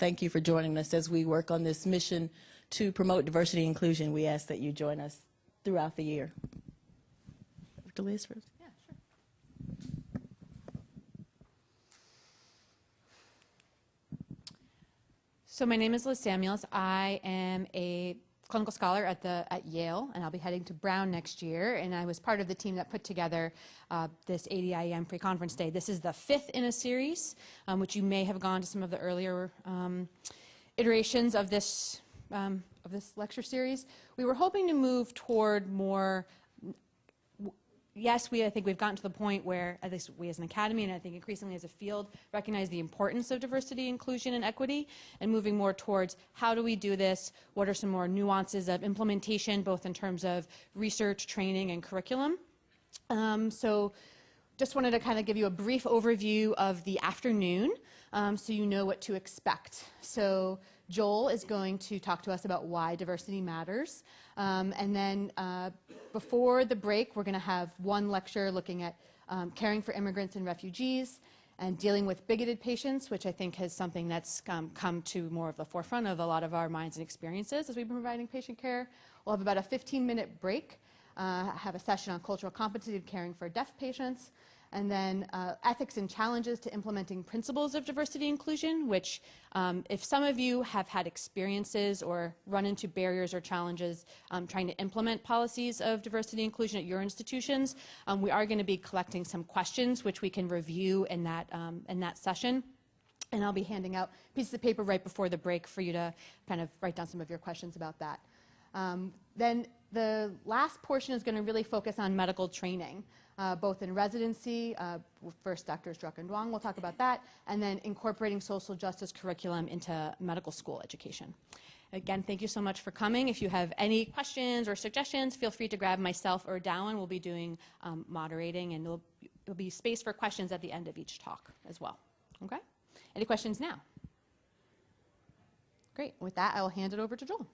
thank you for joining us as we work on this mission to promote diversity and inclusion. We ask that you join us throughout the year. Over to Liz first. Yeah, sure. So my name is Liz Samuels. I am a clinical scholar at Yale, and I'll be heading to Brown next year. And I was part of the team that put together this ADIEM pre-conference day. This is the 5th in a series, which you may have gone to some of the earlier iterations of this lecture series. We were hoping to move toward more. Yes, I think we've gotten to the point where, at least we as an academy, and I think increasingly as a field, recognize the importance of diversity, inclusion, and equity, and moving more towards how do we do this, what are some more nuances of implementation, both in terms of research, training, and curriculum. So just wanted to kind of give you a brief overview of the afternoon so you know what to expect. So Joel is going to talk to us about why diversity matters. And then before the break, we're going to have one lecture looking at caring for immigrants and refugees and dealing with bigoted patients, which I think is something that's come to more of the forefront of a lot of our minds and experiences as we've been providing patient care. We'll have about a 15-minute break, have a session on cultural competency of caring for deaf patients, and then ethics and challenges to implementing principles of diversity and inclusion, which if some of you have had experiences or run into barriers or challenges trying to implement policies of diversity and inclusion at your institutions, we are going to be collecting some questions which we can review in that session. And I'll be handing out pieces of paper right before the break for you to kind of write down some of your questions about that. Then the last portion is going to really focus on medical training. Both in residency, first Drs. Druck and Duong, we'll talk about that, and then incorporating social justice curriculum into medical school education. Again, thank you so much for coming. If you have any questions or suggestions, feel free to grab myself or Dowin. We'll be doing moderating, and there'll be space for questions at the end of each talk as well. Okay? Any questions now? Great. With that, I will hand it over to Joel.